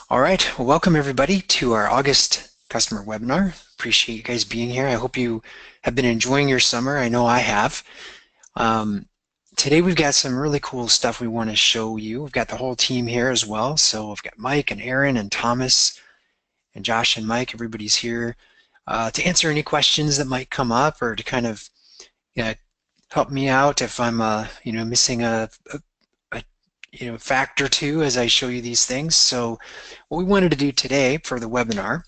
All right, well, welcome everybody to our August customer webinar. Appreciate you guys being here. I hope you have been enjoying your summer. I know I have. Um, Today we've got some really cool stuff we want to show you. We've got the whole team here as well. So we've got Mike and Aaron and Thomas and Josh and Mike. Everybody's here to answer any questions that might come up or to kind of help me out if I'm missing a fact or two as I show you these things. So what we wanted to do today for the webinar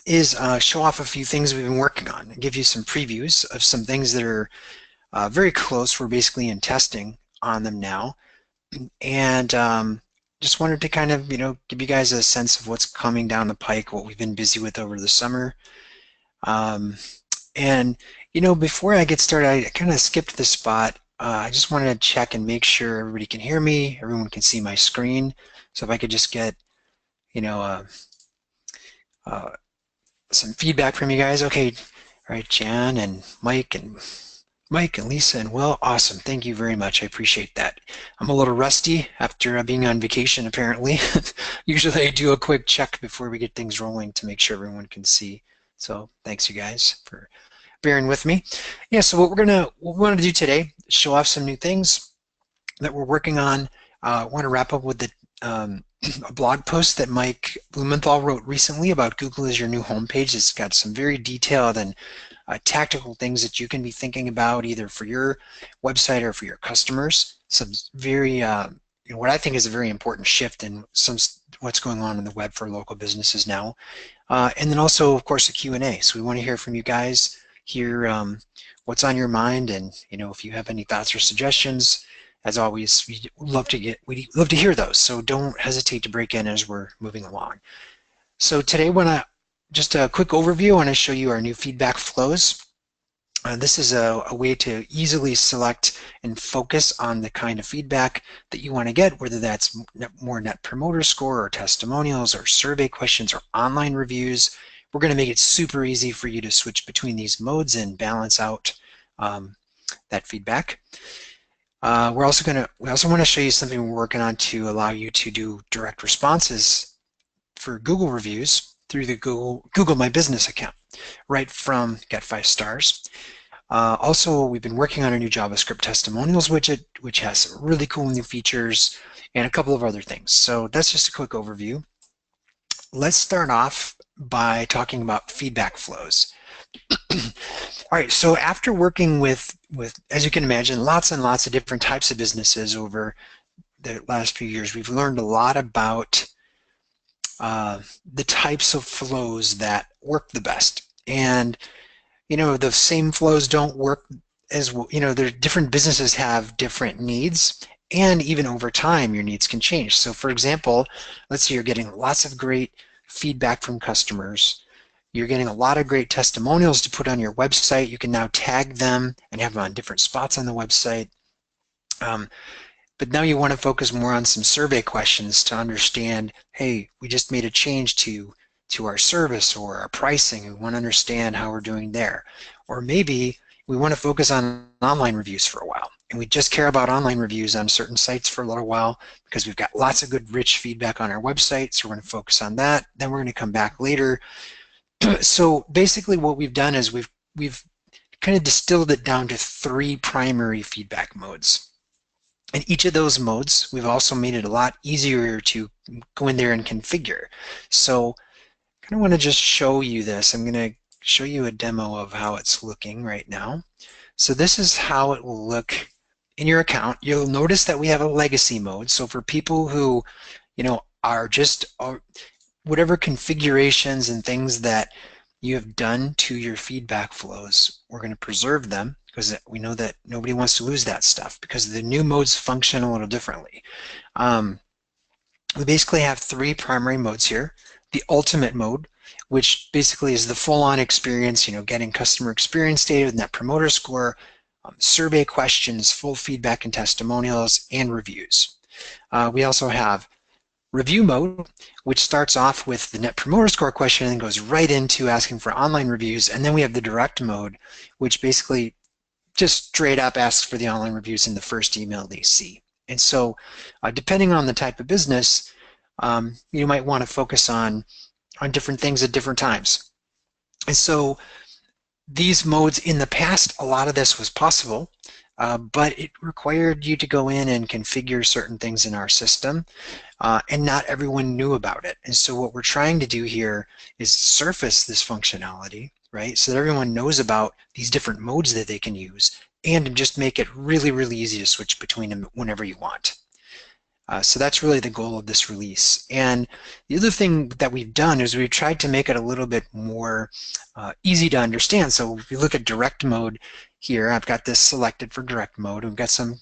is show off a few things we've been working on and give you some previews of some things that are very close. We're basically in testing on them now, and just wanted to kind of give you guys a sense of what's coming down the pike, what we've been busy with over the summer. And before I get started, I kind of skipped the spot. I just wanted to check and make sure everybody can hear me, everyone can see my screen. So if I could just get some feedback from you guys. Okay, all right, Jan and Mike and Lisa and Will, awesome. Thank you very much. I appreciate that. I'm a little rusty after being on vacation, apparently. Usually I do a quick check before we get things rolling to make sure everyone can see. So thanks you guys for bearing with me. Yeah, so what we want to do today is show off some new things that we're working on. I want to wrap up with a blog post that Mike Blumenthal wrote recently about Google as your new homepage. It's got some very detailed and tactical things that you can be thinking about either for your website or for your customers. Some very, what I think is a very important shift in what's going on in the web for local businesses now. And then also, of course, a Q&A. So we want to hear from you guys, hear what's on your mind, and if you have any thoughts or suggestions. As always, we'd love to hear those, so don't hesitate to break in as we're moving along. So today, just a quick overview. I want to show you our new feedback flows. This is a way to easily select and focus on the kind of feedback that you want to get, whether that's more Net Promoter Score or testimonials or survey questions or online reviews. We're going to make it super easy for you to switch between these modes and balance out that feedback. We also want to show you something we're working on to allow you to do direct responses for Google reviews through the Google My Business account, right from GetFiveStars. Also, we've been working on a new JavaScript testimonials widget, which has some really cool new features and a couple of other things. So that's just a quick overview. Let's start off by talking about feedback flows. All right, so after working with, as you can imagine, lots and lots of different types of businesses over the last few years, we've learned a lot about the types of flows that work the best. And, the same flows don't work as well. Different businesses have different needs, and even over time, your needs can change. So for example, let's say you're getting lots of great feedback from customers. You're getting a lot of great testimonials to put on your website. You can now tag them and have them on different spots on the website. But now you want to focus more on some survey questions to understand, hey, we just made a change to our service or our pricing. We want to understand how we're doing there. Or maybe we want to focus on online reviews for a while. And we just care about online reviews on certain sites for a little while because we've got lots of good, rich feedback on our website. So we're going to focus on that. Then we're going to come back later. So basically what we've done is we've kind of distilled it down to 3 primary feedback modes. And each of those modes, we've also made it a lot easier to go in there and configure. So I kind of want to just show you this. I'm going to show you a demo of how it's looking right now. So this is how it will look in your account. You'll notice that we have a legacy mode. So for people who, are just whatever configurations and things that you have done to your feedback flows, we're going to preserve them because we know that nobody wants to lose that stuff because the new modes function a little differently. We basically have 3 primary modes here. The ultimate mode, which basically is the full-on experience, getting customer experience data with Net Promoter Score, survey questions, full feedback and testimonials, and reviews. We also have review mode, which starts off with the Net Promoter Score question and goes right into asking for online reviews. And then we have the direct mode, which basically just straight up asks for the online reviews in the first email they see. And so depending on the type of business, you might want to focus on different things at different times. And so these modes in the past, a lot of this was possible, but it required you to go in and configure certain things in our system, and not everyone knew about it. And so what we're trying to do here is surface this functionality, right, so that everyone knows about these different modes that they can use, and just make it really, really easy to switch between them whenever you want. So that's really the goal of this release. And the other thing that we've done is we've tried to make it a little bit more easy to understand. So if you look at direct mode here, I've got this selected for direct mode. We've got some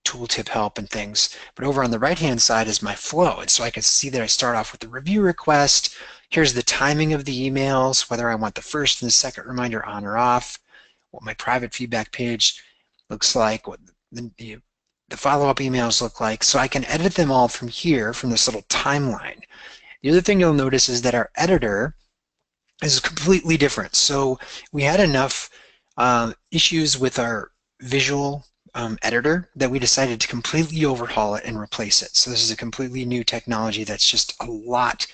tooltip help and things. But over on the right-hand side is my flow. And so I can see that I start off with the review request. Here's the timing of the emails, whether I want the first and the second reminder on or off, what my private feedback page looks like, what the follow-up emails look like. So I can edit them all from here, from this little timeline. The other thing you'll notice is that our editor is completely different. So we had enough issues with our visual editor that we decided to completely overhaul it and replace it. So this is a completely new technology that's just a lot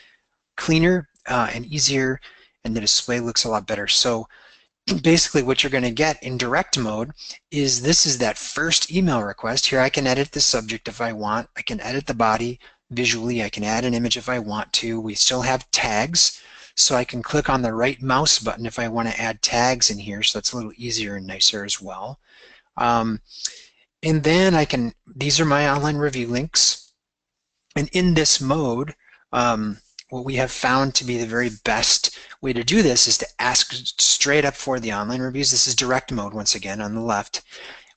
cleaner and easier, and the display looks a lot better. So basically what you're going to get in direct mode is this is that first email request. Here I can edit the subject if I want. I can edit the body visually. I can add an image if I want to. We still have tags, so I can click on the right mouse button if I want to add tags in here, so that's a little easier and nicer as well. And then I can, these are my online review links, and in this mode, what we have found to be the very best way to do this is to ask straight up for the online reviews. This is direct mode once again on the left.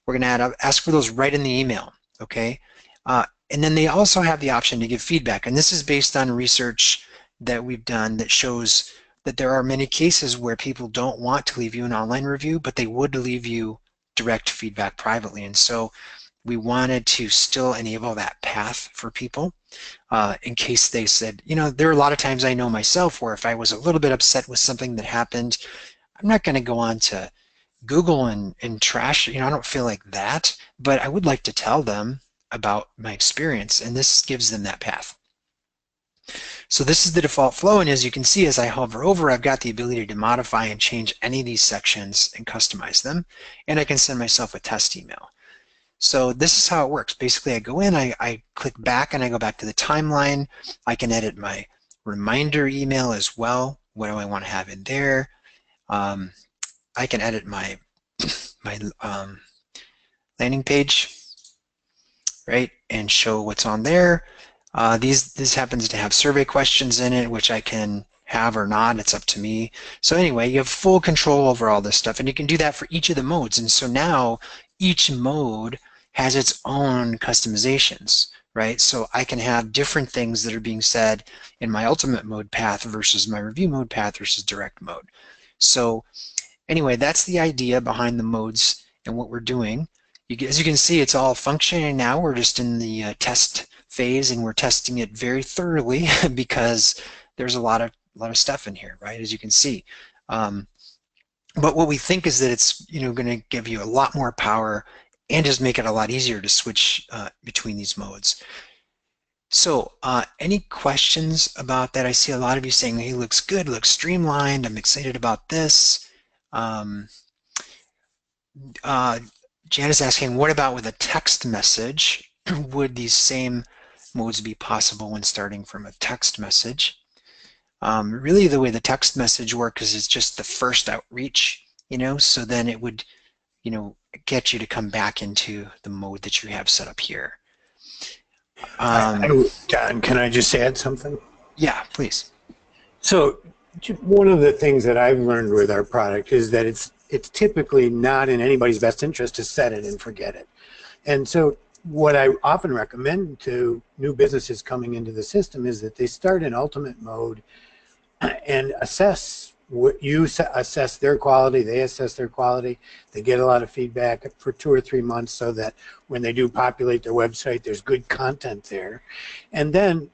We're going to ask for those right in the email, okay? And then they also have the option to give feedback, and this is based on research that we've done that shows that there are many cases where people don't want to leave you an online review, but they would leave you direct feedback privately. And so we wanted to still enable that path for people in case they said, there are a lot of times I know myself where if I was a little bit upset with something that happened, I'm not going to go on to Google and trash, I don't feel like that, but I would like to tell them about my experience, and this gives them that path. So this is the default flow, and as you can see, as I hover over, I've got the ability to modify and change any of these sections and customize them, and I can send myself a test email. So this is how it works. Basically, I go in, I click back, and I go back to the timeline. I can edit my reminder email as well. What do I want to have in there? I can edit my landing page, right, and show what's on there. This happens to have survey questions in it, which I can have or not. It's up to me. So anyway, you have full control over all this stuff, and you can do that for each of the modes. And so now each mode has its own customizations, right? So I can have different things that are being said in my ultimate mode path versus my review mode path versus direct mode. So anyway, that's the idea behind the modes and what we're doing. As you can see, it's all functioning now. We're just in the test phase, and we're testing it very thoroughly because there's a lot of stuff in here, right? As you can see. But what we think is that it's going to give you a lot more power and just make it a lot easier to switch between these modes. So any questions about that? I see a lot of you saying, hey, looks good, looks streamlined, I'm excited about this. Jan is asking, what about with a text message? Would these same modes be possible when starting from a text message? Really, the way the text message works is it's just the first outreach, so then it would, get you to come back into the mode that you have set up here. Don, can I just add something? Yeah, please. So one of the things that I've learned with our product is that it's typically not in anybody's best interest to set it and forget it. And so what I often recommend to new businesses coming into the system is that they start in ultimate mode and assess what you assess their quality, they assess their quality, they get a lot of feedback for 2 or 3 months so that when they do populate their website, there's good content there. And then,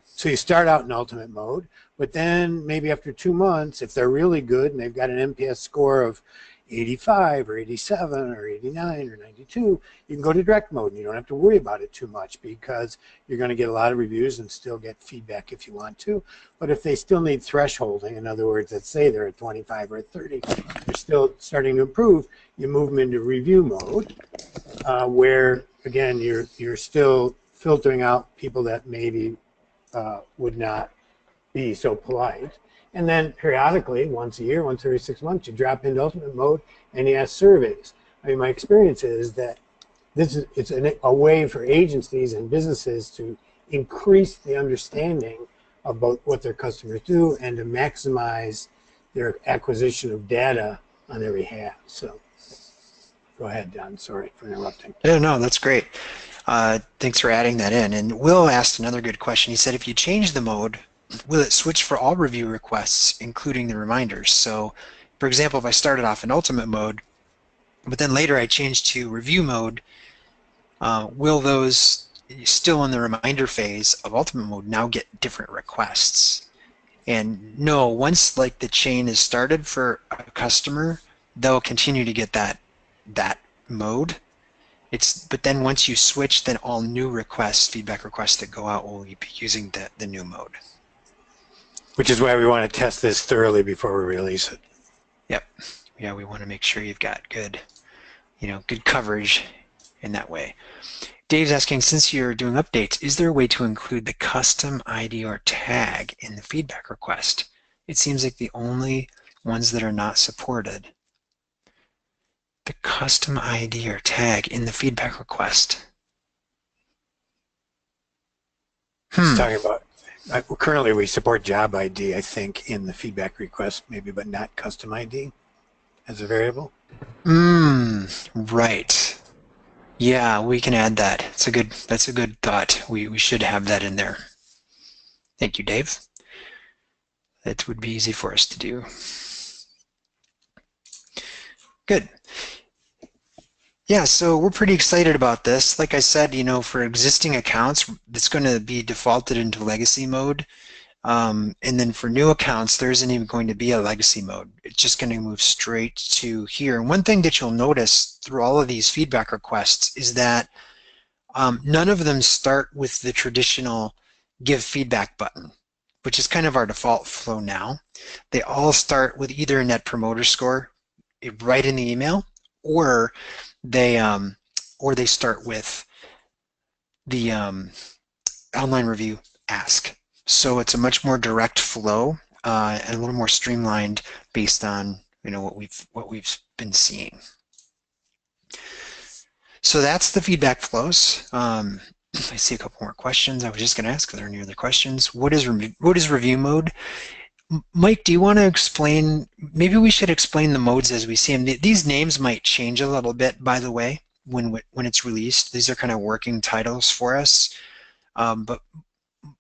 so you start out in ultimate mode, but then maybe after 2 months, if they're really good and they've got an NPS score of 85 or 87 or 89 or 92, you can go to direct mode and you don't have to worry about it too much because you're going to get a lot of reviews and still get feedback if you want to. But if they still need thresholding, in other words, let's say they're at 25 or 30, they're still starting to improve, you move them into review mode, where again you're still filtering out people that maybe would not be so polite. And then periodically, once a year, once every 6 months, you drop into ultimate mode and you ask surveys. I mean, my experience is that it's a way for agencies and businesses to increase the understanding about what their customers do and to maximize their acquisition of data on their behalf. So go ahead, Don. Sorry for interrupting. Yeah, no, that's great. Thanks for adding that in. And Will asked another good question. He said, if you change the mode, will it switch for all review requests, including the reminders? So, for example, if I started off in ultimate mode, but then later I changed to review mode, will those still in the reminder phase of ultimate mode now get different requests? And no, once like the chain is started for a customer, they'll continue to get that mode. But then once you switch, then all new requests, feedback requests that go out will be using the new mode. Which is why we want to test this thoroughly before we release it. Yep. Yeah, we want to make sure you've got good coverage in that way. Dave's asking, since you're doing updates, is there a way to include the custom ID or tag in the feedback request? It seems like the only ones that are not supported. The custom ID or tag in the feedback request. He's talking about, currently we support job ID, I think, in the feedback request, maybe, but not custom ID as a variable. Right. Yeah, we can add that. That's a good thought. We should have that in there. Thank you, Dave. That would be easy for us to do. Good. Yeah, so we're pretty excited about this. Like I said, for existing accounts, it's going to be defaulted into legacy mode. And then for new accounts, there isn't even going to be a legacy mode. It's just going to move straight to here. And one thing that you'll notice through all of these feedback requests is that none of them start with the traditional give feedback button, which is kind of our default flow now. They all start with either a net promoter score right in the email, or they start with the online review ask. So it's a much more direct flow and a little more streamlined based on what we've been seeing. So that's the feedback flows. I see a couple more questions. I was just going to ask, are there any other questions? What is review mode? Mike, do you want to explain? Maybe we should explain the modes as we see them. These names might change a little bit, by the way, when it's released. These are kind of working titles for us. But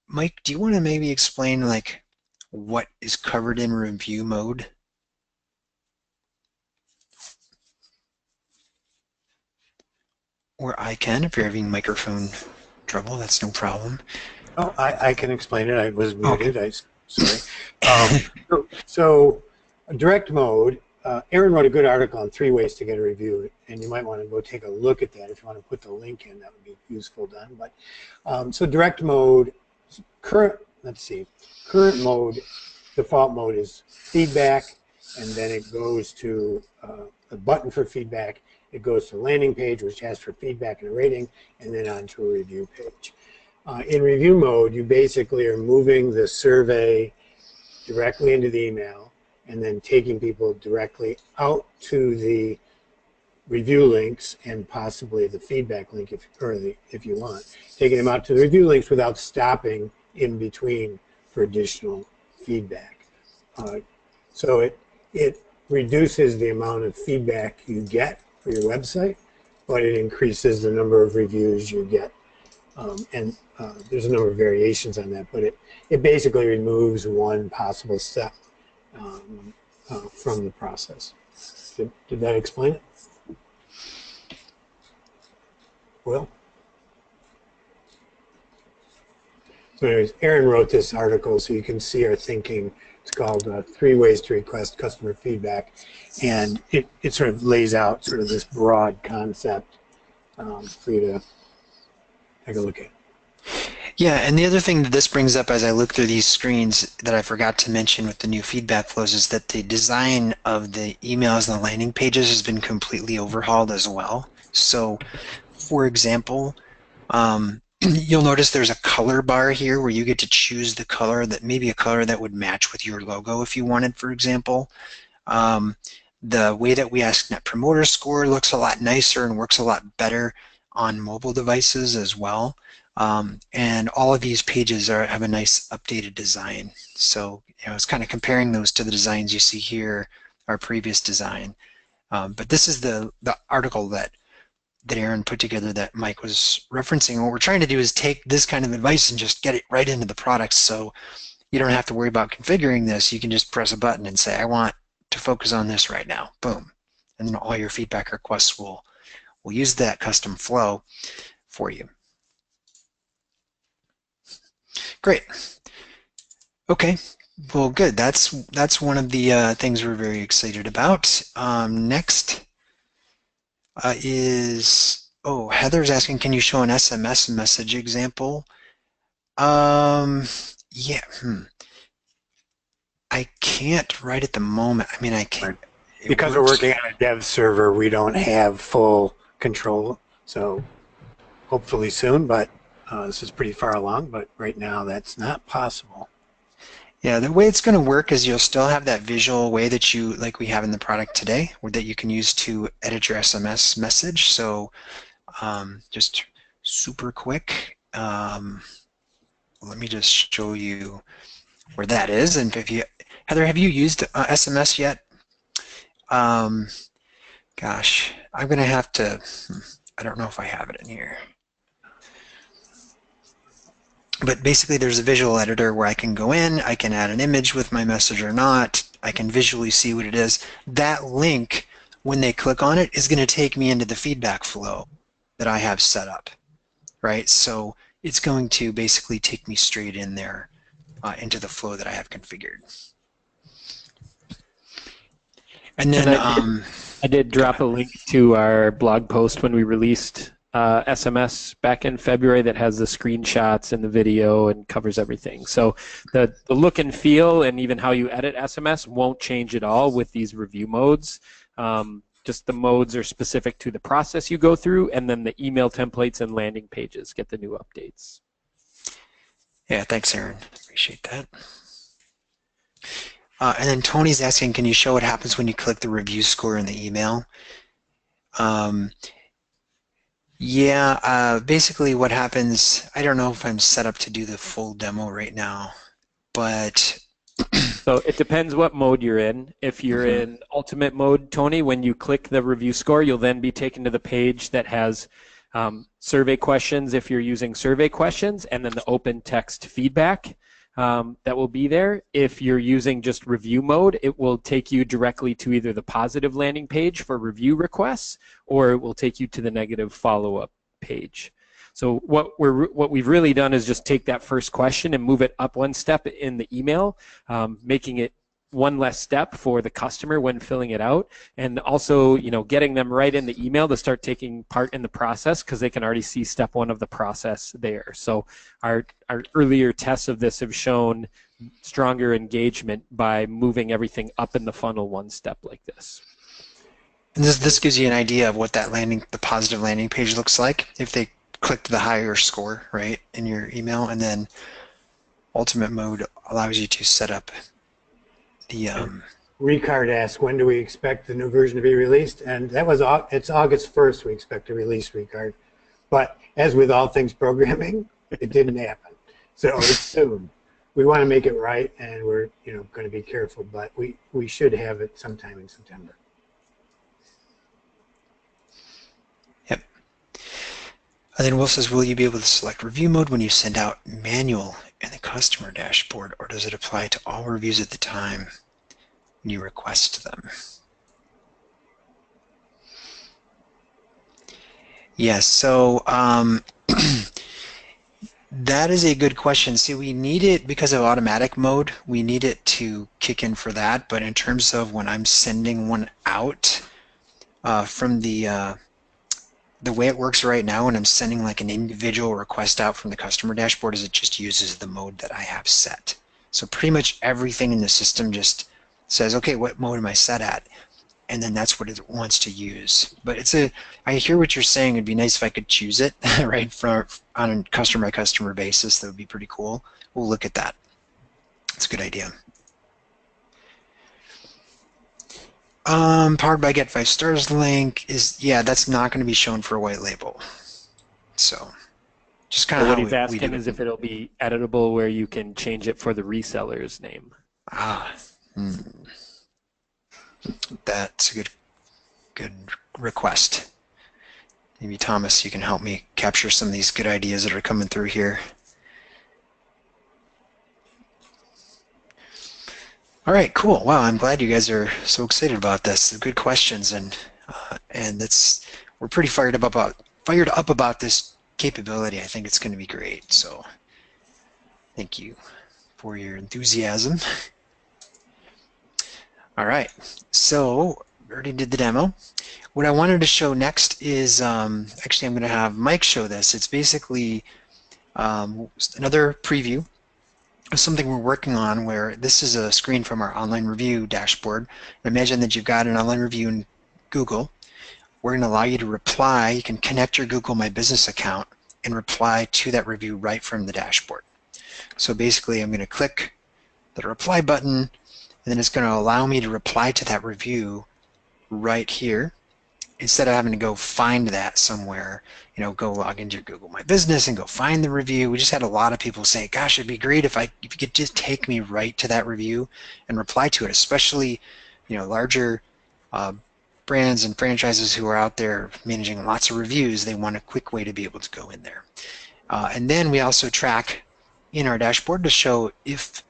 Mike, do you want to maybe explain like what is covered in review mode? Or I can, if you're having microphone trouble, that's no problem. Oh, I can explain it. I was muted. Okay. Sorry. So direct mode, Aaron wrote a good article on 3 ways to get a review, and you might want to go take a look at that if you want to put the link in. That would be useful, Don. But so direct mode, current mode, default mode is feedback, and then it goes to a button for feedback. It goes to a landing page, which asks for feedback and a rating, and then onto a review page. In review mode, you basically are moving the survey directly into the email and then taking people directly out to the review links and possibly the feedback link if you want. Taking them out to the review links without stopping in between for additional feedback. So it reduces the amount of feedback you get for your website, but it increases the number of reviews you get. And there's a number of variations on that, but it basically removes one possible step from the process. Did that explain it? Will? So anyways, Aaron wrote this article so you can see our thinking. It's called 3 Ways to Request Customer Feedback. And it sort of lays out sort of this broad concept for you to take a look at. Yeah, and the other thing that this brings up as I look through these screens that I forgot to mention with the new feedback flows is that the design of the emails and the landing pages has been completely overhauled as well. So, for example, you'll notice there's a color bar here where you get to choose the color that maybe a color that would match with your logo if you wanted, for example. Um, the way that we ask Net Promoter Score looks a lot nicer and works a lot better on mobile devices as well. And all of these pages have a nice updated design. So it's kind of comparing those to the designs you see here, our previous design. But this is the article that Aaron put together that Mike was referencing. What we're trying to do is take this kind of advice and just get it right into the product, so you don't have to worry about configuring this. You can just press a button and say, I want to focus on this right now. Boom. And then all your feedback requests will use that custom flow for you. Great. Okay. Well, good. That's one of the things we're very excited about. Next Heather's asking, can you show an SMS message example? Yeah. I can't right at the moment. I mean, I can't. Because we're working on a dev server, we don't have full control. So hopefully soon, but this is pretty far along, but right now that's not possible. Yeah, the way it's going to work is you'll still have that visual way that like we have in the product today, or that you can use to edit your SMS message. So just super quick. Let me just show you where that is. And Heather, have you used SMS yet? Gosh, I'm going to have to, I don't know if I have it in here. But basically there's a visual editor where I can go in, I can add an image with my message or not, I can visually see what it is. That link, when they click on it, is going to take me into the feedback flow that I have set up, right? So it's going to basically take me straight in there into the flow that I have configured. And then I did drop a link to our blog post when we released SMS back in February that has the screenshots and the video and covers everything. So the look and feel and even how you edit SMS won't change at all with these review modes. Just the modes are specific to the process you go through, and then the email templates and landing pages get the new updates. Yeah, thanks, Aaron. Appreciate that. And then Tony's asking, can you show what happens when you click the review score in the email? Yeah, basically what happens, I don't know if I'm set up to do the full demo right now, but... So it depends what mode you're in. If you're in ultimate mode, Tony, when you click the review score, you'll then be taken to the page that has survey questions if you're using survey questions, and then the open text feedback that will be there. If you're using just review mode, it will take you directly to either the positive landing page for review requests, or it will take you to the negative follow-up page. So what we've really done is just take that first question and move it up one step in the email, making it one less step for the customer when filling it out, and also getting them right in the email to start taking part in the process, because they can already see step one of the process there. So our earlier tests of this have shown stronger engagement by moving everything up in the funnel one step like this. And this gives you an idea of what that the positive landing page looks like if they clicked the higher score, right, in your email. And then ultimate mode allows you to set up the Ricard asked, when do we expect the new version to be released? And it's August 1st we expect to release, Ricard. But as with all things programming, it didn't happen. So it's soon. We want to make it right, and we're going to be careful, but we should have it sometime in September. Yep. And then Will says, will you be able to select review mode when you send out manual in the customer dashboard, or does it apply to all reviews at the time when you request them? Yes, so That is a good question. See, we need it because of automatic mode. We need it to kick in for that. But in terms of when I'm sending one out from the way it works right now, when I'm sending like an individual request out from the customer dashboard, is it just uses the mode that I have set. So pretty much everything in the system just says, okay, what mode am I set at? And then that's what it wants to use. But I hear what you're saying. It'd be nice if I could choose it, right, on a customer by customer basis. That would be pretty cool. We'll look at that. That's a good idea. Powered by GetFiveStars link is, yeah, that's not going to be shown for a white label. So just kind of What how he's we do asking it. is if it'll be editable where you can change it for the reseller's name. That's a good request. Maybe Thomas, you can help me capture some of these good ideas that are coming through here. All right, cool. Wow, I'm glad you guys are so excited about this. They're good questions, and we're pretty fired up about this capability. I think it's going to be great. So, thank you for your enthusiasm. All right, so we already did the demo. What I wanted to show next is actually I'm going to have Mike show this. It's basically another preview of something we're working on, where this is a screen from our online review dashboard. Imagine that you've got an online review in Google. We're going to allow you to reply. You can connect your Google My Business account and reply to that review right from the dashboard. So basically I'm going to click the reply button, and then it's going to allow me to reply to that review right here, instead of having to go find that somewhere, go log into your Google My Business and go find the review. We just had a lot of people say, gosh, it'd be great if you could just take me right to that review and reply to it, especially, larger brands and franchises who are out there managing lots of reviews. They want a quick way to be able to go in there. And then we also track in our dashboard to show if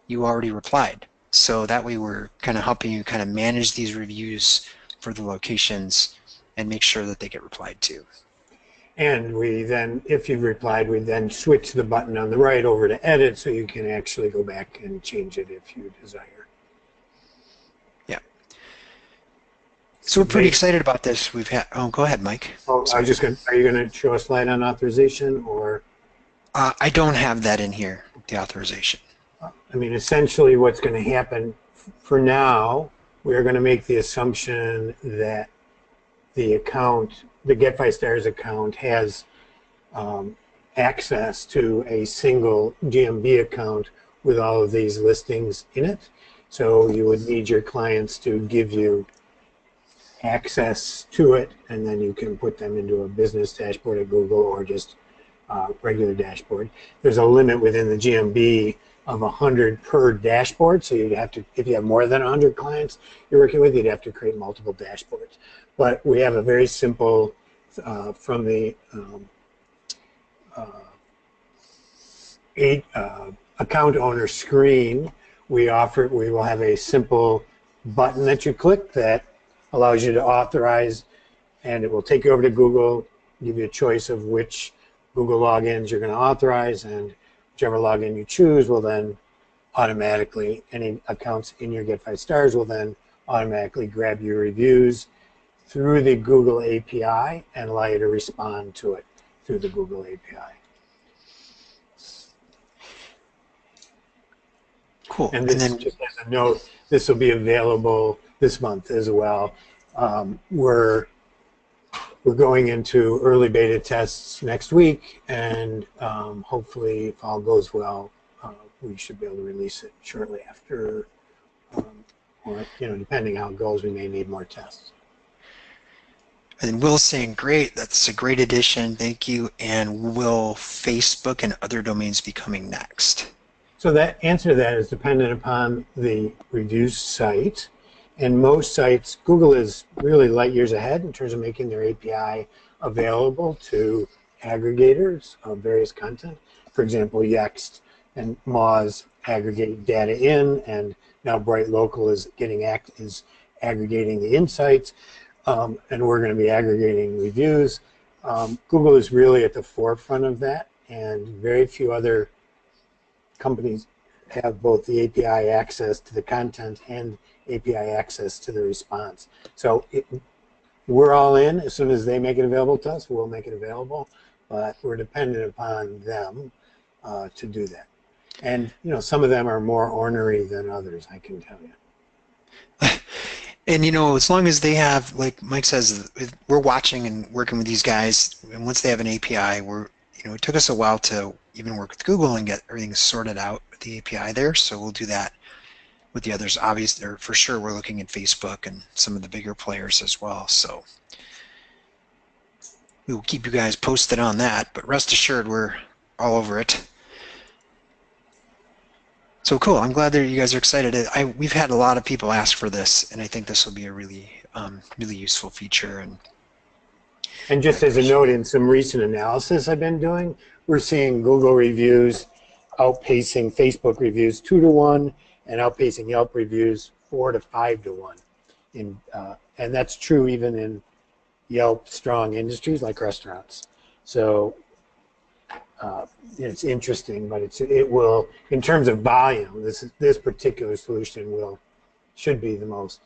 you already replied. So that way we're kind of helping you kind of manage these reviews for the locations and make sure that they get replied to. And we then, if you've replied, we then switch the button on the right over to edit, so you can actually go back and change it if you desire. Yeah. So we're pretty excited about this. Go ahead, Mike. Oh, I was just going to, are you going to show a slide on authorization, or? I don't have that in here, the authorization. I mean, essentially what's going to happen for now, we're going to make the assumption that the account, the GetFiveStars account, has access to a single GMB account with all of these listings in it. So you would need your clients to give you access to it, and then you can put them into a business dashboard at Google or just regular dashboard. There's a limit within the GMB of 100 per dashboard, so you'd have to, if you have more than 100 clients you're working with, you'd have to create multiple dashboards. But we have a very simple, from the account owner screen, we will have a simple button that you click that allows you to authorize, and it will take you over to Google, give you a choice of which Google logins you're going to authorize, and whichever login you choose will then automatically, any accounts in your GetFiveStars will then automatically grab your reviews through the Google API and allow you to respond to it through the Google API. Cool. And this, just as a note, this will be available this month as well. We're going into early beta tests next week, and hopefully, if all goes well, we should be able to release it shortly after, or depending how it goes, we may need more tests. And Will's saying, great, that's a great addition, thank you. And will Facebook and other domains be coming next? So that answer to that is dependent upon the reviews site. And most sites, Google is really light years ahead in terms of making their API available to aggregators of various content. For example, Yext and Moz aggregate data in, and now Bright Local is aggregating the insights, and we're going to be aggregating reviews. Google is really at the forefront of that, and very few other companies have both the API access to the content and API access to the response. So we're all in. As soon as they make it available to us, we'll make it available, but we're dependent upon them to do that. And some of them are more ornery than others, I can tell you. And as long as they have, like Mike says, we're watching and working with these guys, and once they have an API, it took us a while to even work with Google and get everything sorted out with the API there, so we'll do that with the others. Obviously, or for sure, we're looking at Facebook and some of the bigger players as well, so we will keep you guys posted on that, but rest assured we're all over it. So cool. I'm glad that you guys are excited. We've had a lot of people ask for this, and I think this will be a really, really useful feature. And just as a note, in some recent analysis I've been doing, we're seeing Google reviews outpacing Facebook reviews 2-to-1, and outpacing Yelp reviews 4 to 5-to-1. And that's true even in Yelp strong industries like restaurants. So it's interesting, but it will, in terms of volume, this particular solution should be the most,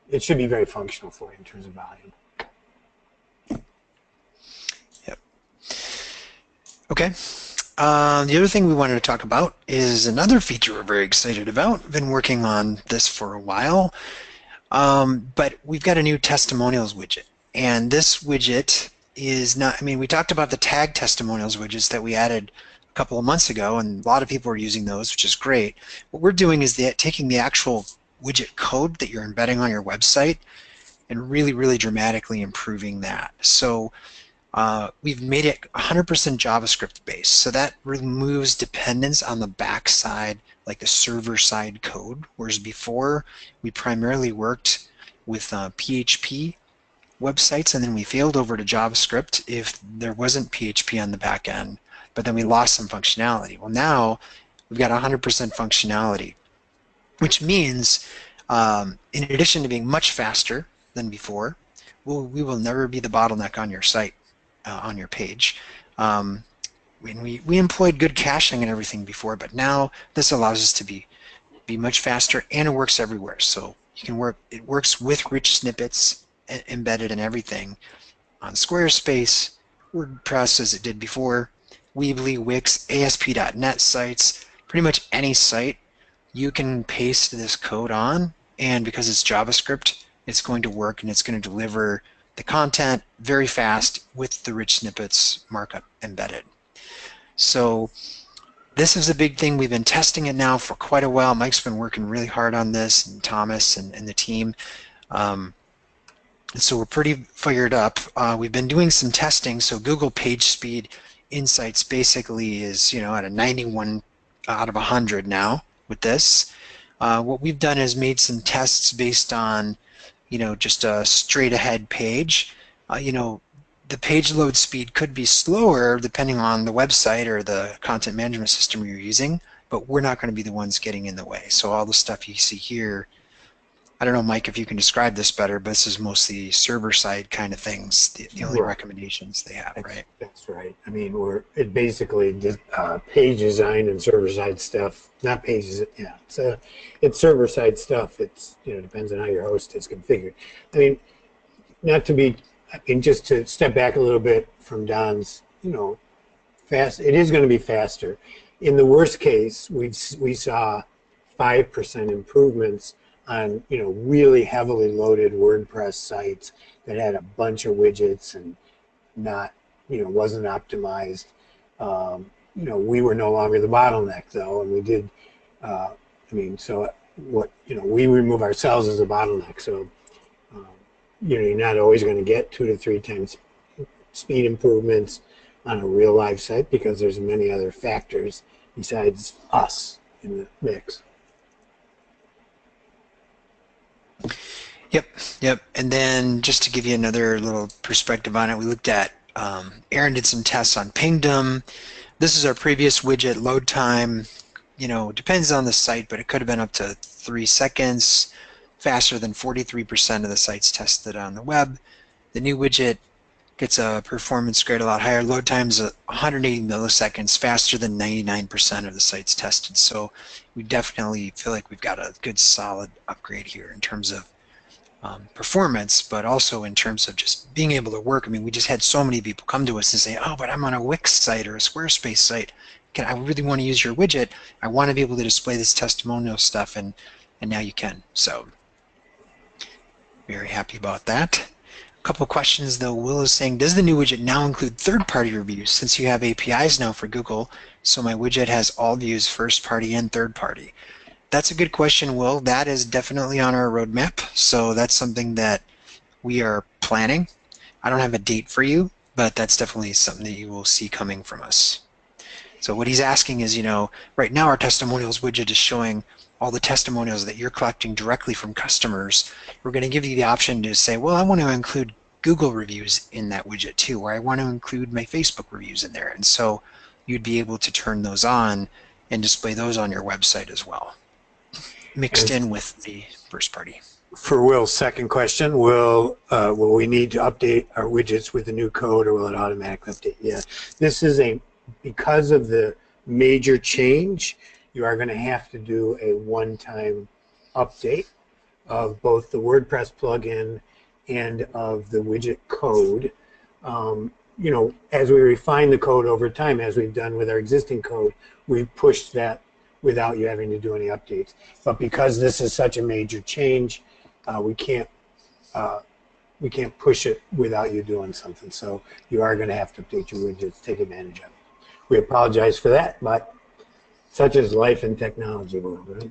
it should be very functional for you in terms of volume. Yep. Okay. The other thing we wanted to talk about is another feature we're very excited about. We've been working on this for a while, but we've got a new testimonials widget, and this widget is not, we talked about the tag testimonials widgets that we added a couple of months ago, and a lot of people are using those, which is great. What we're doing is taking the actual widget code that you're embedding on your website and really, really dramatically improving that. So we've made it 100% JavaScript based, so that removes dependence on the backside, like the server-side code, whereas before we primarily worked with PHP websites, and then we failed over to JavaScript if there wasn't PHP on the back end, but then we lost some functionality. Well, now we've got 100% functionality, which means in addition to being much faster than before, we will never be the bottleneck on your site, on your page. We employed good caching and everything before, but now this allows us to be much faster, and it works everywhere. So you can it works with rich snippets embedded in everything on Squarespace, WordPress as it did before, Weebly, Wix, ASP.NET sites, pretty much any site you can paste this code on, and because it's JavaScript, it's going to work and it's going to deliver the content very fast with the rich snippets markup embedded. So this is a big thing. We've been testing it now for quite a while. Mike's been working really hard on this, and Thomas and the team. So we're pretty fired up. We've been doing some testing. So Google PageSpeed Insights basically is at a 91 out of 100 now with this. What we've done is made some tests based on just a straight ahead page. The page load speed could be slower depending on the website or the content management system you're using, but we're not going to be the ones getting in the way. So all the stuff you see here, I don't know, Mike, if you can describe this better, but this is mostly server-side kind of things, the only recommendations they have, right? That's right. It basically did page design and server-side stuff, not pages, yeah. It's server-side stuff. It's, depends on how your host is configured. Just to step back a little bit from Don's, fast, it is going to be faster. In the worst case, we saw 5% improvements on really heavily loaded WordPress sites that had a bunch of widgets and not wasn't optimized. We were no longer the bottleneck though, and we did. We remove ourselves as a bottleneck. So you're not always going to get 2 to 3 times speed improvements on a real live site because there's many other factors besides us in the mix. Yep. And then just to give you another little perspective on it, we looked at, Aaron did some tests on Pingdom. This is our previous widget load time. Depends on the site, but it could have been up to 3 seconds, faster than 43% of the sites tested on the web. The new widget gets a performance grade a lot higher. Load times 180 milliseconds, faster than 99% of the sites tested. So we definitely feel like we've got a good solid upgrade here in terms of performance, but also in terms of just being able to work. I mean, we just had so many people come to us and say, oh, but I'm on a Wix site or a Squarespace site. I really want to use your widget. I want to be able to display this testimonial stuff, and now you can. So very happy about that. A couple of questions though. Will is saying, does the new widget now include third-party reviews since you have APIs now for Google? So my widget has all views, first-party and third-party. That's a good question, Will. That is definitely on our roadmap. So that's something that we are planning. I don't have a date for you, but that's definitely something that you will see coming from us. So what he's asking is, right now our testimonials widget is showing all the testimonials that you're collecting directly from customers. We're going to give you the option to say, well, I want to include Google reviews in that widget too, or I want to include my Facebook reviews in there. And so you'd be able to turn those on and display those on your website as well, mixed in with the first party. For Will's second question, will we need to update our widgets with the new code, or will it automatically update? Yeah, this is because of the major change, you are going to have to do a one-time update of both the WordPress plugin and of the widget code. As we refine the code over time, as we've done with our existing code, we've pushed that without you having to do any updates. But because this is such a major change, we can't push it without you doing something. So you are going to have to update your widgets, take advantage of it. We apologize for that, but such is life in technology world, right?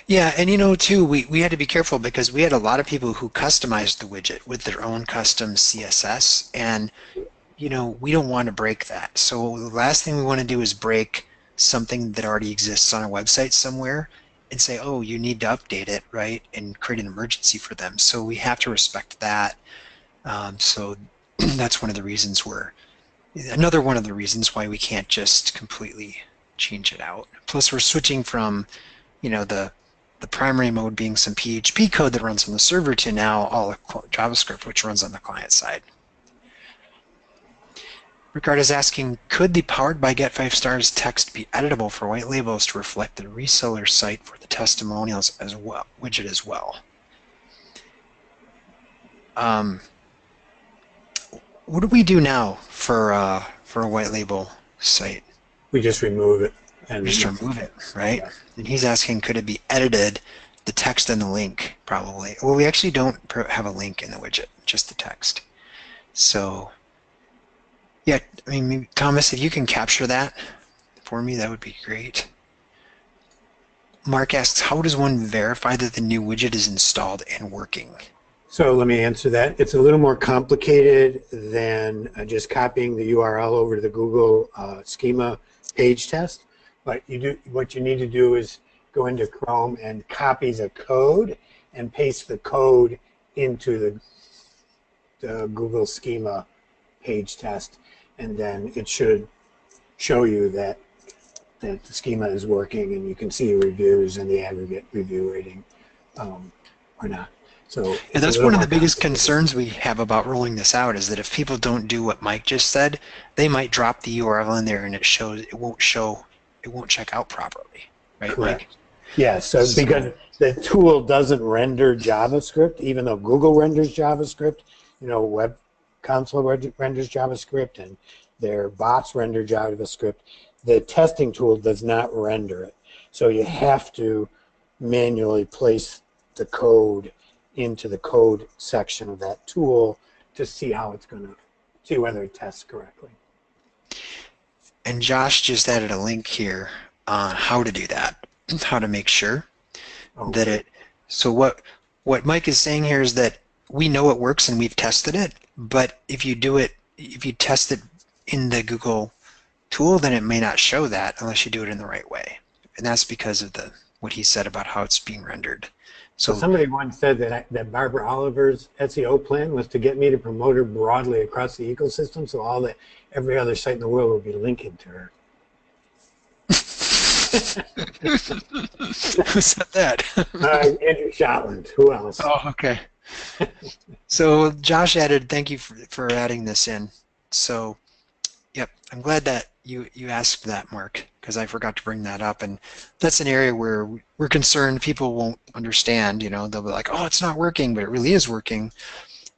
Yeah, and too, we had to be careful because we had a lot of people who customized the widget with their own custom CSS, and we don't want to break that. So the last thing we want to do is break something that already exists on a website somewhere and say, oh, you need to update it, right, and create an emergency for them. So we have to respect that. So that's one of the reasons another one of the reasons why we can't just completely change it out. Plus we're switching from, the primary mode being some PHP code that runs on the server to now all JavaScript, which runs on the client side. Ricard is asking, could the powered by GetFiveStars text be editable for white labels to reflect the reseller site for the testimonials as well, widget as well? What do we do now for a white label site? We just remove it. We just remove it, right? Yeah. And he's asking, could it be edited, the text and the link, probably. Well, we actually don't have a link in the widget, just the text. So, yeah, I mean, maybe, Thomas, if you can capture that for me, that would be great. Mark asks, how does one verify that the new widget is installed and working? So let me answer that. It's a little more complicated than just copying the URL over to the Google schema page test. But what you need to do is go into Chrome and copy the code and paste the code into the Google schema page test, and then it should show you that the schema is working, and you can see reviews and the aggregate review rating or not. So yeah, that's one of the biggest concerns we have about rolling this out, is that if people don't do what Mike just said, they might drop the URL in there and it won't check out properly, right, Correct. Mike? Yeah, so because the tool doesn't render JavaScript, even though Google renders JavaScript, Web Console renders JavaScript, and their bots render JavaScript, the testing tool does not render it. So you have to manually place the code into the code section of that tool to see how it's going to see whether it tests correctly. And Josh just added a link here on how to do that, how to make sure that it. So what Mike is saying here is that we know it works and we've tested it, but if you test it in the Google tool, then it may not show that unless you do it in the right way, and that's because of what he said about how it's being rendered. So somebody once said that Barbara Oliver's SEO plan was to get me to promote her broadly across the ecosystem, so every other site in the world would be linking to her. Who said that? Andrew Shotland. Who else? Oh, okay. So Josh added, thank you for adding this in. So, yep, I'm glad that you asked that, Mark, because I forgot to bring that up. And that's an area where we're concerned people won't understand. You know, they'll be like, oh, it's not working, but it really is working.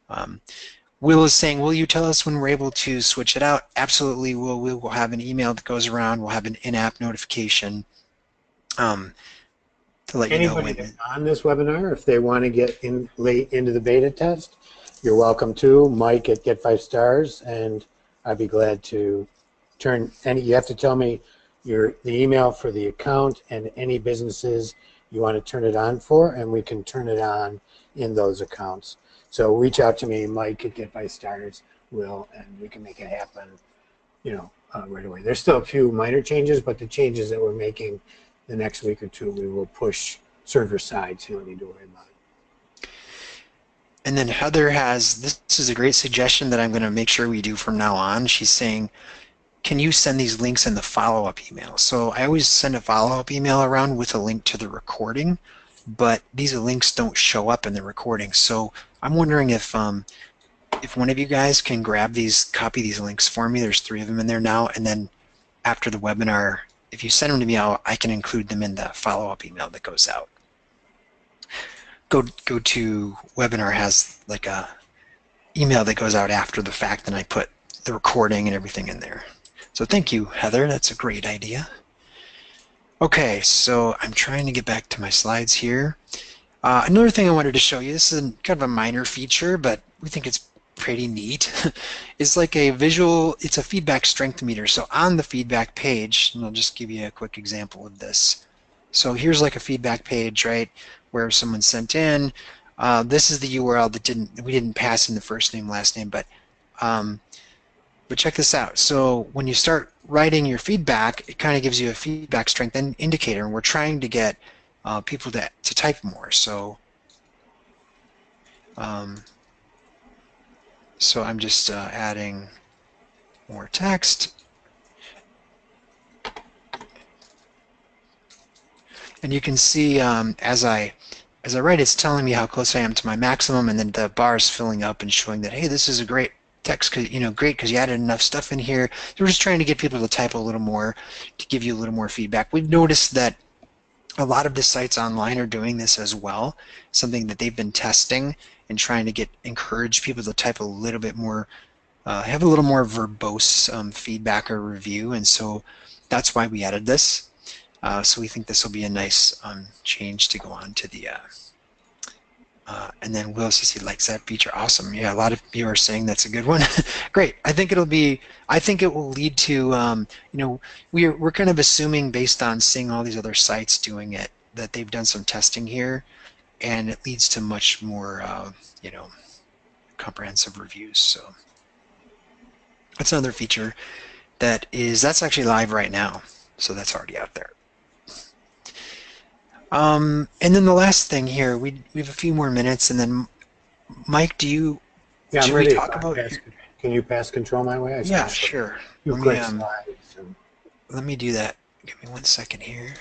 Um, Will is saying, will you tell us when we're able to switch it out? Absolutely, we will have an email that goes around. We'll have an in-app notification um, to let you know Anybody when. that's on this webinar, if they want to get in late into the beta test, you're welcome to. Mike at GetFiveStars, and I'd be glad to turn any. You have to tell me the email for the account and any businesses you want to turn it on for, and we can turn it on in those accounts. So reach out to me, Mike at GetFiveStars, will, and we can make it happen. Right away. There's still a few minor changes, but the changes that we're making the next week or two, we will push server side, so you don't need to worry about it. And then Heather has, this is a great suggestion that I'm going to make sure we do from now on. She's saying, can you send these links in the follow-up email? So I always send a follow-up email around with a link to the recording, but these links don't show up in the recording. So I'm wondering if one of you guys can copy these links for me. There's 3 of them in there now, and then after the webinar, if you send them to me, I can include them in the follow-up email that goes out. Go to webinar has like a email that goes out after the fact, and I put the recording and everything in there. So thank you, Heather. That's a great idea. Okay, so I'm trying to get back to my slides here. Another thing I wanted to show you, this is kind of a minor feature, but we think it's pretty neat. It's like a visual, it's a feedback strength meter. So on the feedback page, and I'll just give you a quick example of this. So here's like a feedback page, right, where someone sent in. This is the URL that we didn't pass in the first name, last name, but check this out. So when you start writing your feedback, it kind of gives you a feedback strength indicator, and we're trying to get people to type more. So so I'm just adding more text. And you can see as I write, it's telling me how close I am to my maximum, and then the bar is filling up and showing that, hey, this is a great text, great because you added enough stuff in here. So we're just trying to get people to type a little more, to give you a little more feedback. We've noticed that a lot of the sites online are doing this as well, something that they've been testing and trying to encourage people to type a little bit more, have a little more verbose feedback or review, and so that's why we added this. So we think this will be a nice change to go on to the, and then Will says he likes that feature. Awesome. Yeah, a lot of you are saying that's a good one. Great. I think it will lead to, we're kind of assuming based on seeing all these other sites doing it, that they've done some testing here, and it leads to much more, comprehensive reviews. So that's another feature that's actually live right now. So that's already out there. And then the last thing here, we have a few more minutes, and then Mike, Yeah, I'm should ready. we talk about? Can you pass control my way? Yeah, sure. You quick slides. Let me do that. Give me 1 second here.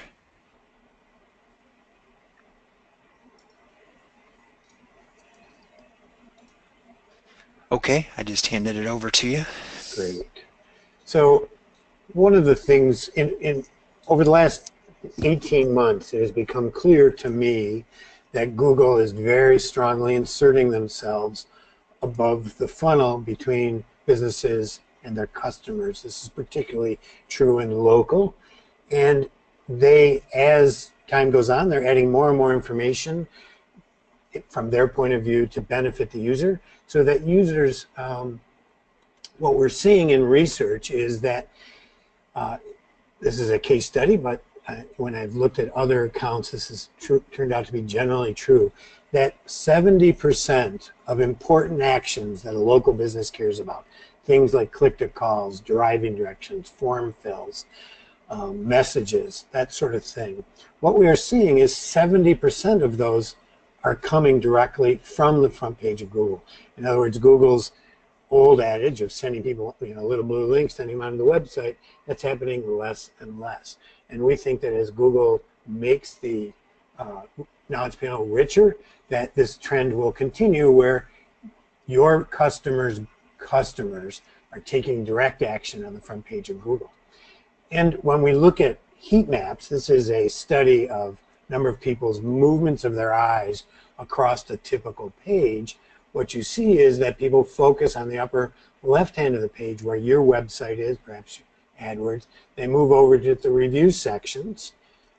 Okay, I just handed it over to you. Great. So one of the things over the last 18 months, it has become clear to me that Google is very strongly inserting themselves above the funnel between businesses and their customers. This is particularly true in local. And as time goes on, they're adding more and more information from their point of view to benefit the user, so that users, what we're seeing in research is that, this is a case study, but when I've looked at other accounts, this has turned out to be generally true, that 70% of important actions that a local business cares about, things like click-to-calls, driving directions, form fills, messages, that sort of thing, what we are seeing is 70% of those are coming directly from the front page of Google. In other words, Google's old adage of sending people, little blue links, sending them onto the website, that's happening less and less. And we think that as Google makes the now it's become richer, that this trend will continue where your customers' customers are taking direct action on the front page of Google. And when we look at heat maps, this is a study of number of people's movements of their eyes across the typical page. What you see is that people focus on the upper left hand of the page where your website is, perhaps AdWords. They move over to the review sections,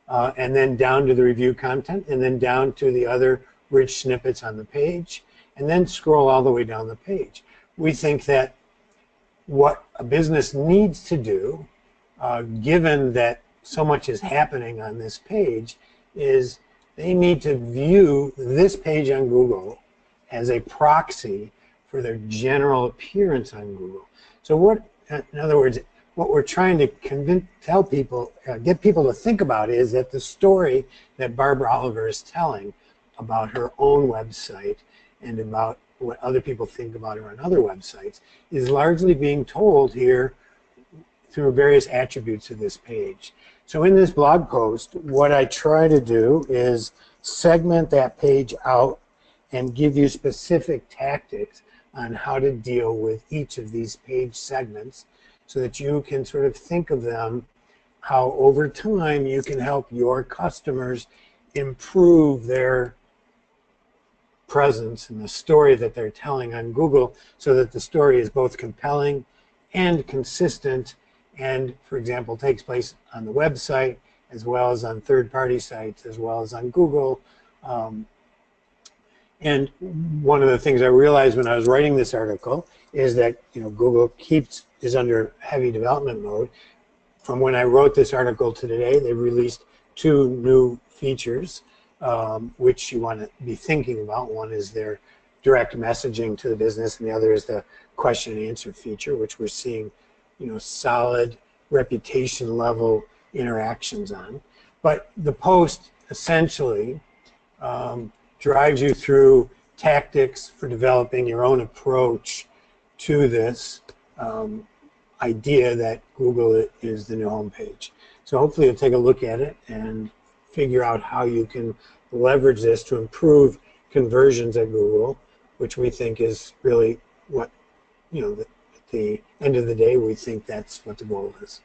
and then down to the review content, and then down to the other rich snippets on the page, and then scroll all the way down the page. We think that what a business needs to do, given that so much is happening on this page, is they need to view this page on Google as a proxy for their general appearance on Google. So what, in other words, what we're trying to tell people, get people to think about is that the story that Barbara Oliver is telling about her own website and about what other people think about her on other websites is largely being told here through various attributes of this page. So in this blog post, what I try to do is segment that page out and give you specific tactics on how to deal with each of these page segments so that you can sort of think of them, how over time you can help your customers improve their presence and the story that they're telling on Google so that the story is both compelling and consistent and, for example, takes place on the website as well as on third-party sites as well as on Google. And one of the things I realized when I was writing this article is that Google is under heavy development mode. From when I wrote this article to today, they've released 2 new features which you want to be thinking about. One is their direct messaging to the business, and the other is the question and answer feature, which we're seeing solid reputation level interactions on. But the post essentially drives you through tactics for developing your own approach to this idea that Google is the new homepage. So hopefully you'll take a look at it and figure out how you can leverage this to improve conversions at Google, which we think is really what, at the end of the day, we think that's what the goal is.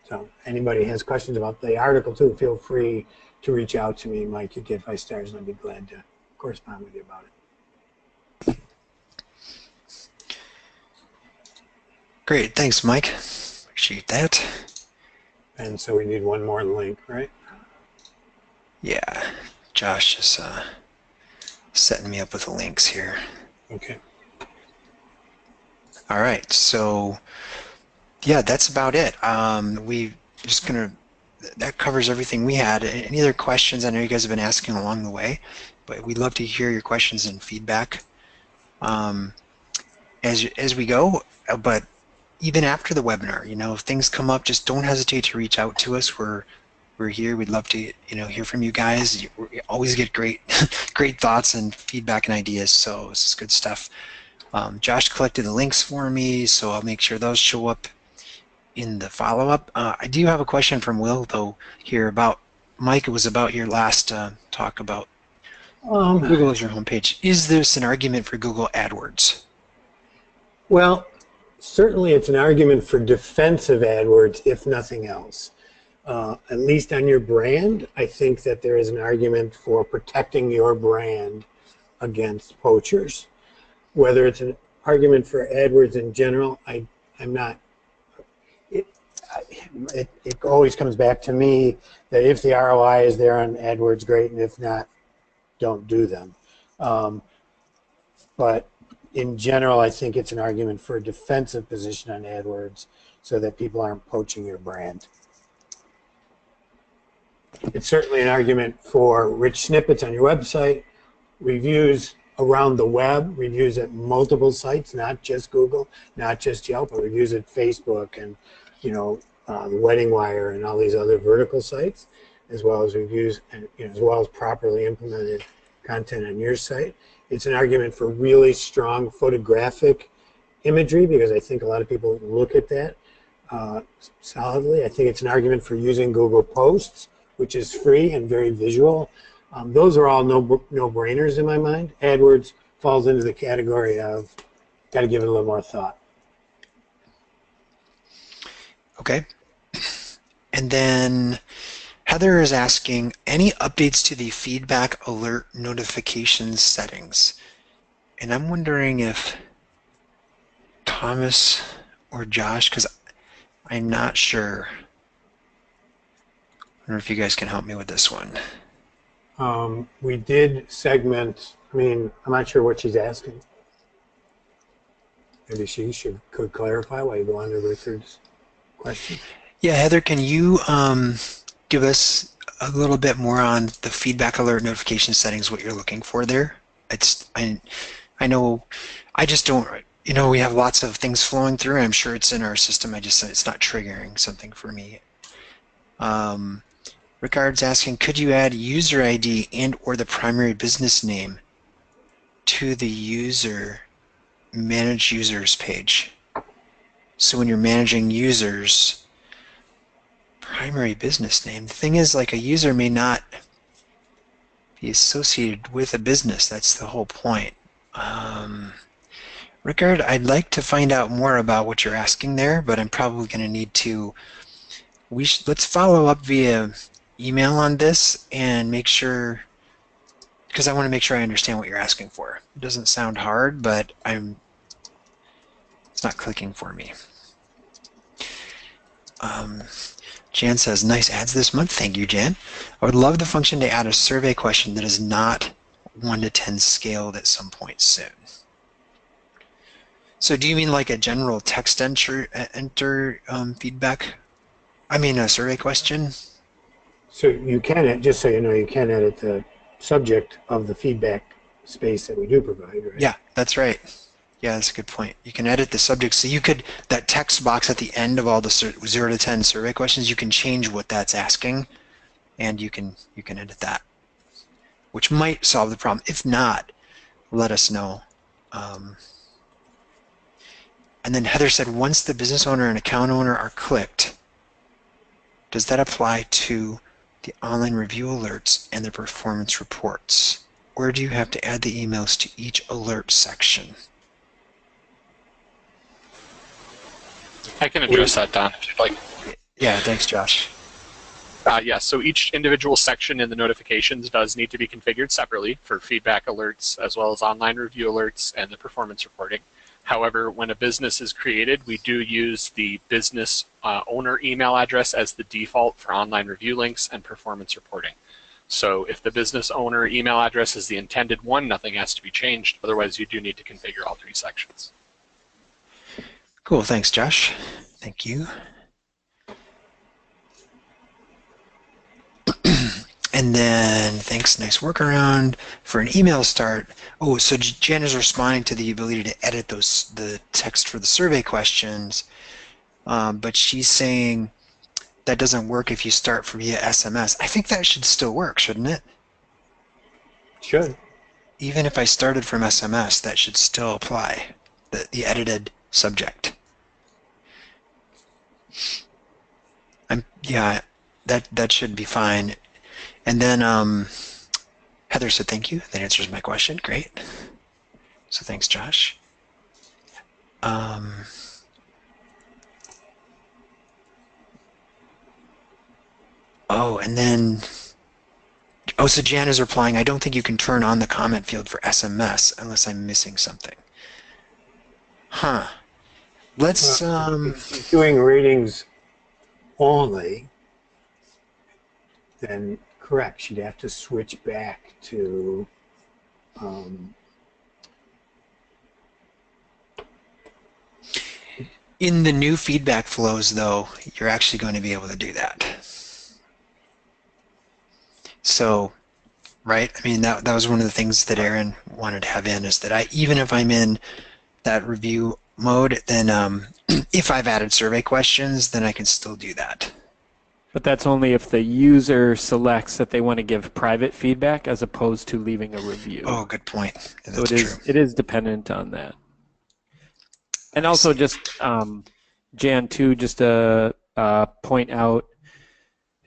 So anybody has questions about the article too, feel free to reach out to me, Mike at GetFiveStars, and I'd be glad to correspond with you about it. Great, thanks, Mike. Appreciate that. And so we need one more link, right? Yeah, Josh is setting me up with the links here. Okay. All right, so yeah, that's about it. That covers everything we had. Any other questions? I know you guys have been asking along the way, but we'd love to hear your questions and feedback as we go. But even after the webinar, if things come up, just don't hesitate to reach out to us. We're here. We'd love to hear from you guys. We always get great thoughts and feedback and ideas. So this is good stuff. Josh collected the links for me, so I'll make sure those show up in the follow-up. I do have a question from Will, though, here about, Mike, it was about your last talk about Google as your homepage. Is this an argument for Google AdWords? Well, certainly it's an argument for defensive AdWords, if nothing else. At least on your brand, I think that there is an argument for protecting your brand against poachers. Whether it's an argument for AdWords in general, I'm not. It always comes back to me that if the ROI is there on AdWords, great, and if not, don't do them. But in general, I think it's an argument for a defensive position on AdWords so that people aren't poaching your brand. It's certainly an argument for rich snippets on your website, reviews around the web, reviews at multiple sites, not just Google, not just Yelp, but reviews at Facebook and the Wedding Wire and all these other vertical sites, as well as reviews and as well as properly implemented content on your site. It's an argument for really strong photographic imagery because I think a lot of people look at that solidly. I think it's an argument for using Google Posts, which is free and very visual. Those are all no-brainers in my mind. AdWords falls into the category of got to give it a little more thought. Okay. And then Heather is asking, any updates to the feedback alert notifications settings? And I'm wondering if Thomas or Josh, because I'm not sure. I wonder if you guys can help me with this one. We did segment, I mean, I'm not sure what she's asking. Maybe she could clarify while you go on to Richard's question. Yeah, Heather, can you give us a little bit more on the feedback alert notification settings, what you're looking for there? I know, I just don't, we have lots of things flowing through. I'm sure it's in our system. It's not triggering something for me. Ricard's asking, could you add user ID and or the primary business name to the user manage users page? So when you're managing users, primary business name, the thing is, like, a user may not be associated with a business. That's the whole point. Ricard, I'd like to find out more about what you're asking there, but I'm probably going to need to, let's follow up via email on this and make sure, because I want to make sure I understand what you're asking for. It doesn't sound hard, but it's not clicking for me. Jan says, nice ads this month. Thank you, Jan. I would love the function to add a survey question that is not 1 to 10 scaled at some point soon. So do you mean like a general text enter feedback? I mean a survey question? So you can, just so you know, you can edit the subject of the feedback space that we do provide, right? Yeah, that's right. Yeah, that's a good point. You can edit the subject. So you could, that text box at the end of all the 0 to 10 survey questions, you can change what that's asking, and you can edit that, which might solve the problem. If not, let us know. And then Heather said, once the business owner and account owner are clicked, does that apply to the online review alerts and the performance reports? Or do you have to add the emails to each alert section? I can address that, Don, if you'd like. Yeah, thanks, Josh. Yes, so each individual section in the notifications does need to be configured separately for feedback alerts as well as online review alerts and the performance reporting. However, when a business is created, we do use the business owner email address as the default for online review links and performance reporting. So if the business owner email address is the intended one, nothing has to be changed. Otherwise, you do need to configure all 3 sections. Cool, thanks, Josh. Thank you. And then, thanks, nice workaround for an email start. Oh, so Jen is responding to the ability to edit the text for the survey questions, but she's saying that doesn't work if you start via SMS. I think that should still work, shouldn't it? Should. Even if I started from SMS, that should still apply, the edited subject. Yeah, that should be fine. And then Heather said thank you. That answers my question. Great. So thanks, Josh. Oh, and then, so Jan is replying, I don't think you can turn on the comment field for SMS unless I'm missing something. Huh. Let's, if she's doing ratings only, then correct, she'd have to switch back to in the new feedback flows, though, you're actually going to be able to do that. So, right, I mean, that was one of the things that Aaron wanted to have in, is that even if I'm in that review mode, then if I've added survey questions, then I can still do that. But that's only if the user selects that they want to give private feedback as opposed to leaving a review. Oh, good point. That's so it is dependent on that. And also just, Jan, too, just to point out,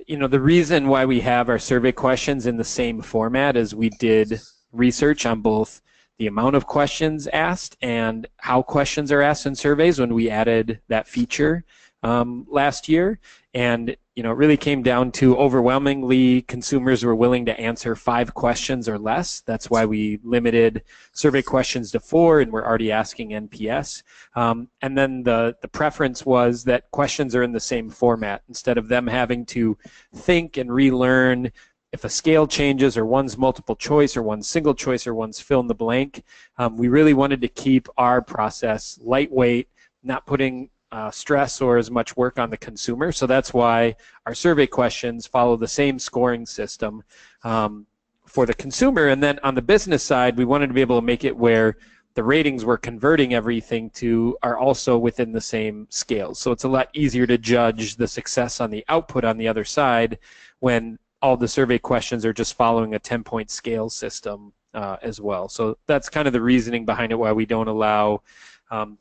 the reason why we have our survey questions in the same format is we did research on both the amount of questions asked and how questions are asked in surveys when we added that feature last year. And it really came down to overwhelmingly consumers were willing to answer 5 questions or less. That's why we limited survey questions to 4, and we're already asking NPS. And then the preference was that questions are in the same format instead of them having to think and relearn if a scale changes or one's multiple choice or one's single choice or one's fill in the blank. We really wanted to keep our process lightweight, not putting stress or as much work on the consumer. So that's why our survey questions follow the same scoring system for the consumer. And then on the business side, we wanted to be able to make it where the ratings we're converting everything to are also within the same scale. So it's a lot easier to judge the success on the output on the other side when all the survey questions are just following a 10-point scale system as well. So that's kind of the reasoning behind it, why we don't allow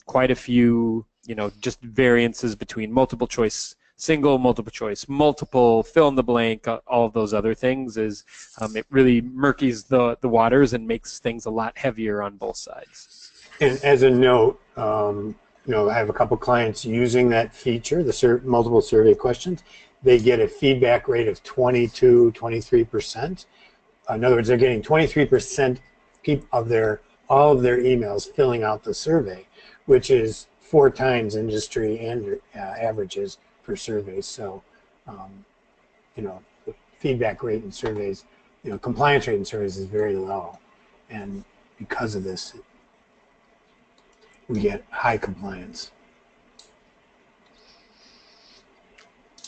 quite a few just variances between multiple choice, single, multiple choice, multiple, fill in the blank, all of those other things. Is it really murkies the waters and makes things a lot heavier on both sides. And as a note, I have a couple clients using that feature, the multiple survey questions. They get a feedback rate of 22, 23%. In other words, they're getting 23% of all of their emails filling out the survey, which is 4 times industry and averages for surveys. So, the feedback rate in surveys, compliance rate in surveys is very low, and because of this, we get high compliance.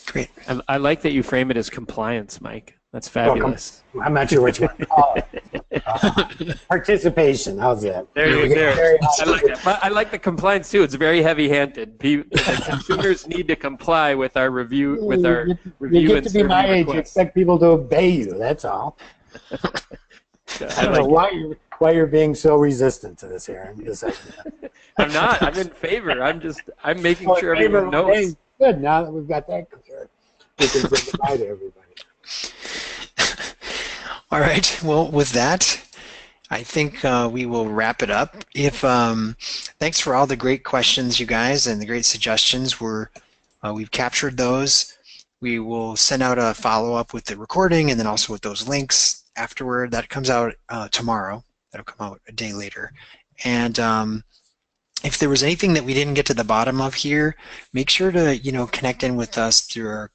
Great. I like that you frame it as compliance, Mike. That's fabulous. Well, I'm not sure what you want to call it. Participation. How's that? There you go. I like that. I like the compliance too. It's very heavy-handed. The consumers need to comply with our review. With our review. You get to be my age. You expect people to obey you. That's all. I don't know why you're being so resistant to this, Aaron. I'm not. I'm in favor. I'm making sure everyone knows. Hey, good. Now that we've got that clear, we can say goodbye to everybody. All right. Well, with that, I think we will wrap it up. Thanks for all the great questions, you guys, and the great suggestions. We've captured those. We will send out a follow-up with the recording and then also with those links afterward. That comes out tomorrow. That'll come out a day later. And if there was anything that we didn't get to the bottom of here, make sure to connect in with us through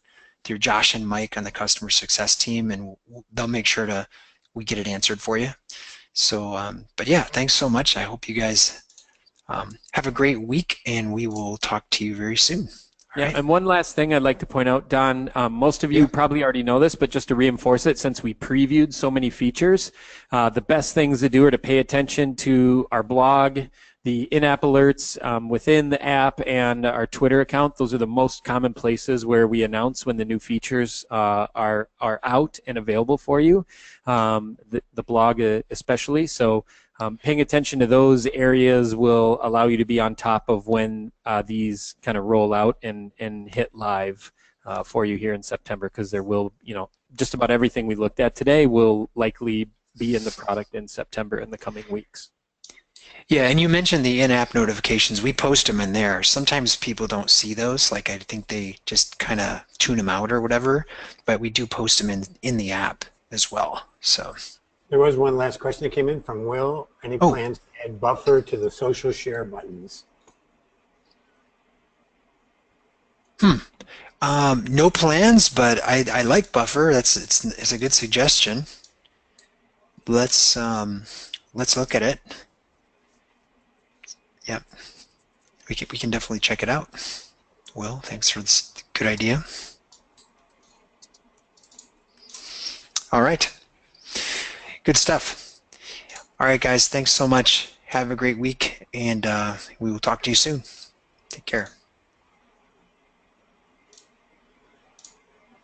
Josh and Mike on the customer success team, and they'll make sure we get it answered for you. So, but yeah, thanks so much. I hope you guys have a great week, and we will talk to you very soon. All right. And one last thing I'd like to point out, Don, most of you probably already know this, but just to reinforce it, since we previewed so many features, the best things to do are to pay attention to our blog, the in-app alerts within the app, and our Twitter account. Those are the most common places where we announce when the new features are out and available for you, the blog especially. So paying attention to those areas will allow you to be on top of when these kind of roll out and hit live for you here in September, because there will, just about everything we looked at today will likely be in the product in September in the coming weeks. Yeah, and you mentioned the in-app notifications. We post them in there. Sometimes people don't see those. Like, I think they just kind of tune them out or whatever. But we do post them in the app as well. So there was one last question that came in from Will. Any plans to add buffer to the social share buttons? No plans, but I like buffer. It's a good suggestion. Let's look at it. Yep, we can definitely check it out. Will, thanks for this good idea. All right, good stuff. All right, guys, thanks so much. Have a great week, and we will talk to you soon. Take care.